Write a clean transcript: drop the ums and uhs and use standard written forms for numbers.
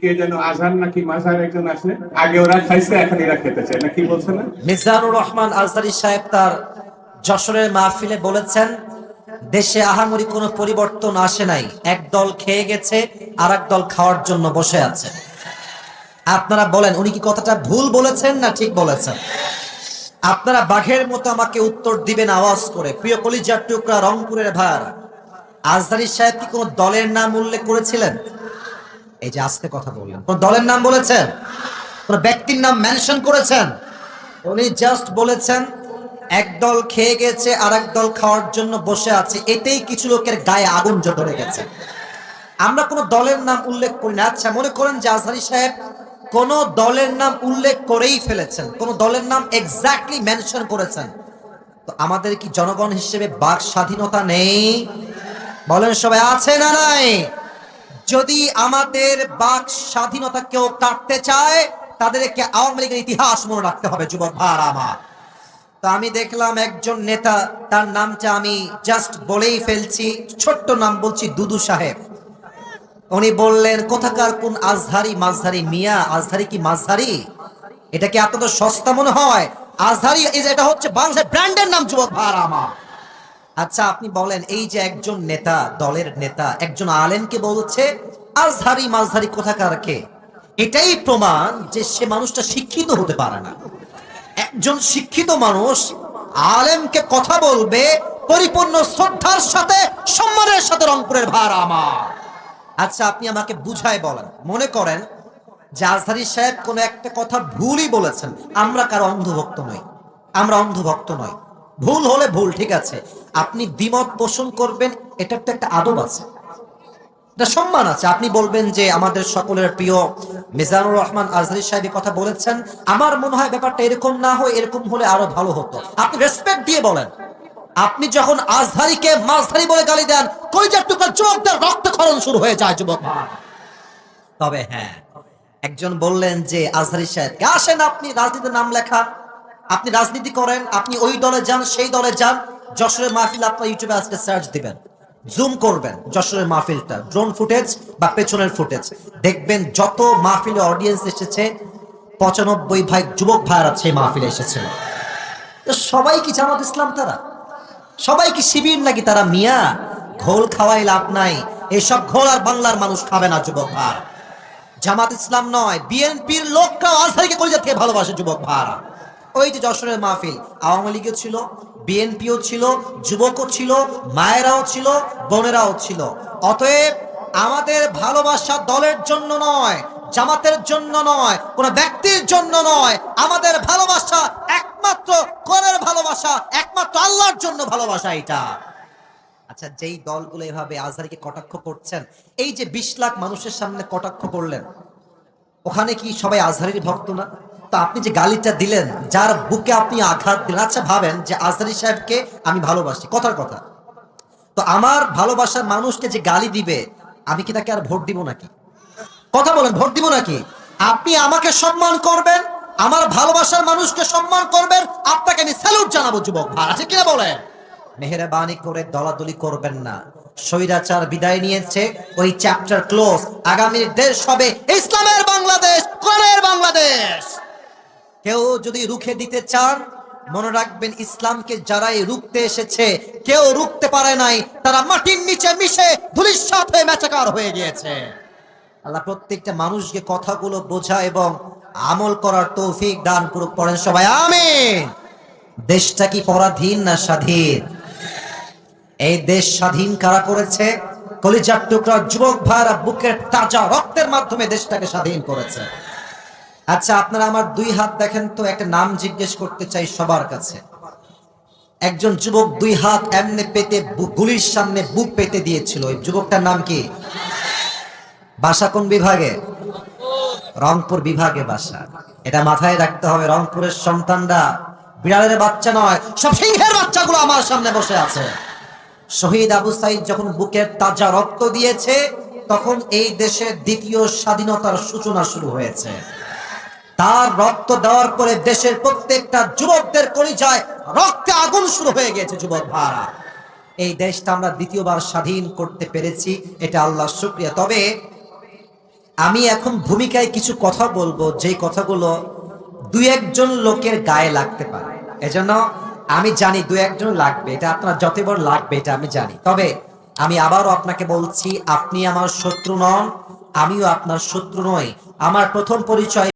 কে যেন আজহার নাকি মাজার একজন আছে, আগে ওরা খাইছে এখন এরা খেতে চায় না, কি বলছে না? মিজানুর রহমান আজহারী সাহেব তার যশোরের মাহফিলে বলেছেন, দেশে আহামরি কোনো পরিবর্তন আসে নাই, এক দল খেয়ে গেছে আর এক দল খাওয়ার জন্য বসে আছে। আপনারা বলেন উনি কি কথাটা ভুল বলেছেন না ঠিক বলেছেন? আপনারা বাঘের মতো আমাকে উত্তর দিবেন আওয়াজ করে। প্রিয় কলিজার টুকরা রংপুরের ভাইয়ারা, আজহারী সাহেব কি কোনো দলের নাম উল্লেখ করেছিলেন? এই যে আস্তে কথা বললেন, কোন দলের নাম বলেছেন? কোন ব্যক্তির নাম মেনশন করেছেন? উনি জাস্ট বলেছেন একদল খেয়ে গেছে আর এক দল খাওয়ার জন্য বসে আছে, এতেই কিছু লোকের গায়ে আগুন ধরে গেছে। আমরা কোন দলের নাম উল্লেখ করি না। আচ্ছা, মনে করেন যে আজহারী সাহেব কোন দলের নাম উল্লেখ করেই ফেলেছেন, কোন দলের নাম এক্স্যাক্টলি মেনশন করেছেন, তো আমাদের কি জনগণ হিসেবে বাক স্বাধীনতা নেই? বলেন সবাই, আছে না নাই? যদি আমাদের বাক স্বাধীনতা কেউ কাটতে চায়, তাদেরকে আওয়ামী লীগের ইতিহাস মনে রাখতে হবে। যুবক ভাইরা আমার, তো আমি দেখলাম একজন নেতা, তার নামটা আমি জাস্ট বলেই ফেলছি, ছোট্ট নাম বলছি, দুদু সাহেব। উনি বললেন কোথাকার কোন আজহারি মাঝহারি মিয়া, আজহারি কি মাঝহারি? এটা কি আপনাদের সস্তা মনে হয়? আজহারি এটা হচ্ছে বাংলাদেশের ব্র্যান্ডের নাম। যুবক ভাইরা আমার, আচ্ছা আপনি বলেন, এই যে একজন নেতা, দলের নেতা একজন আলেমকে বলছে আজহারি মাঝহারি কোথাকার কে, এটাই প্রমাণ যে সে মানুষটা শিক্ষিত হতে পারে না। একজন শিক্ষিত মানুষ আলেমকে কথা বলবে পরিপূর্ণ শ্রদ্ধার সাথে, সম্মানের সাথে। রংপুরের ভাইরা আমার, আচ্ছা আপনি আমাকে বুঝায় বলেন, মনে করেন যে আজহারী সাহেব কোন একটা কথা ভুলই বলেছেন, আমরা কারো অন্ধভক্ত নই, আমরা অন্ধভক্ত নই, ভুল হলে ভুল, ঠিক আছে, আপনি দ্বিমত পোষণ করবেন, এটার তো একটা আদব আছে, এটা সম্মান আছে। আপনি বলবেন যে আমাদের সকলের প্রিয় মিজানুর রহমান আজহারী সাহেব কথা বলেছেন, আমার মনে হয় ব্যাপারটা এরকম না হয়, এরকম হলে আরো ভালো হতো। আপনি রেসপেক্ট দিয়ে বলেন। আপনি যখন আজহারীকে মাঝহারি বলে গালি দেন, কলিজার টুকরা যুবকদের রক্তক্ষরণ শুরু হয়ে যায়। যুবক, তবে হ্যাঁ, একজন বললেন যে আজহারী সাহেব আসেন, আপনি রাজনীতির নাম লেখা, আপনি রাজনীতি করেন, আপনি ওই দলে যান, সেই দলে যান। যশোরের মাহফিল আপনার ইউটিউবে আজকে সার্চ দিবেন, জুম করবেন যশোরের মাহফিলটা, ড্রোন ফুটেজ বা পেছনের ফুটেজ দেখবেন, যত মাহফিলে অডিয়েন্স এসেছে 95 ভাগ যুবক ভাইরা সেই মাহফিলে এসেছিল। তো সবাই কি জামাত ইসলাম? তারা সবাই কি শিবির নাকি? তারা মিয়া, ঘোল খাওয়াই লাভ নাই, এসব ঘোল আর বাংলার মানুষ খাবে না। যুবক ভাই, জামাত ইসলাম নয়, বিএনপির লোকরা আজহারীকে কলিজা থেকে ভালোবাসে। যুবক ভাইরা, ওই যে যশোরের মাহফিল, আওয়ামী লীগও ছিল, বিএনপিও ছিল, যুবকও ছিল, মায়েরাও ছিল, বোনেরাও ছিল। অতএব আমাদের ভালোবাসা দলের জন্য নয়, জামাতের জন্য নয়, কোন ব্যক্তির জন্য নয়, আমাদের ভালোবাসা একমাত্র কোরআনের ভালোবাসা, একমাত্র আল্লাহর জন্য ভালোবাসা। এটা আচ্ছা, যেই দলগুলো এভাবে আজহারীকে কটাক্ষ করছেন, এই যে 20 লাখ মানুষের সামনে কটাক্ষ করলেন, ওখানে কি সবাই আজহারীর ভক্ত না? তো আপনি যে গালিটা দিলেন, যার বুকে আপনি আঘাত দিলেন, আচ্ছা ভাবেন যে আজহারী সাহেবকে আমি ভালোবাসি, কথার কথা, তো আমার ভালোবাসার মানুষকে যে গালি দিবে, আমি কি তাকে আর ভোট দিব নাকি? কথা বলেন, ভোট দিব নাকি? আপনি আমাকে সম্মান করবেন, আমার ভালোবাসার মানুষকে সম্মান করবেন, আপনাকে আমি স্যালুট জানাবো। যুবক ভাই, আছে কিনা বলেন? মেহেরবানি করে দলাদলি করবেন না। স্বৈরাচার বিদায় নিয়েছে, ওই চ্যাপ্টার ক্লোজ। আগামীর দেশ হবে ইসলামের বাংলাদেশ, কোরআনের বাংলাদেশ। কেউ যদি রুখে দিতে চান, মনে রাখবেন ইসলামকে যারাই রুখতে এসেছে, কেউ রুখতে পারে নাই, তারা মাটির নিচে মিশে ধূলিসাৎ হয়ে মেচাকার হয়ে গিয়েছে। আল্লাহ প্রত্যেকটা মানুষকে কথাগুলো বোঝা এবং আমল করার তৌফিক দান করুক। পড়েন সবাই আমিন। দেশটা কি পরাধীন না স্বাধীন? এই দেশ স্বাধীন কারা করেছে? কলিজার টুকরা যুবক ভাইরা বুকের তাজা রক্তের মাধ্যমে দেশটাকে স্বাধীন করেছে। আচ্ছা, আপনারা আমার 2 হাত দেখেন তো, একটা নাম জিজ্ঞেস করতে চাই সবার কাছে। একজন যুবক 2 হাত এমনি পেতে গুলির সামনে বুক পেতে দিয়েছিল, ওই যুবকটার নাম কি? বাসা কোন বিভাগে? রংপুর বিভাগে বাসা। এটা মাথায় রাখতে হবে, রংপুরের সন্তানরা বিড়ালের বাচ্চা নয়, সব সিংহের বাচ্চাগুলো আমার সামনে বসে আছে। শহীদ আবু সাইদ যখন বুকের তাজা রক্ত দিয়েছে, তখন এই দেশের দ্বিতীয় স্বাধীনতার সূচনা শুরু হয়েছে। তার রক্ত দেওয়ার পরে দেশের প্রত্যেকটা যুবকদের কলিজায় রক্তে আগুন শুরু হয়ে গেছে। যুবক ভাইরা, এই দেশটা আমরা দ্বিতীয়বার স্বাধীন করতে পেরেছি, এটা আল্লাহর শুকরিয়া। তবে আমি এখন ভূমিকায় কিছু কথা বলবো, যে কথাগুলো দুই একজন লোকের গায়ে লাগতে পারে। এজন্য আমি জানি দুই একজন লাগবে, এটা আপনার যত বড় লাগবে এটা আমি জানি। তবে আমি আবারও আপনাকে বলছি, আপনি আমার শত্রু নন, আমিও আপনার শত্রু নই। আমার প্রথম পরিচয়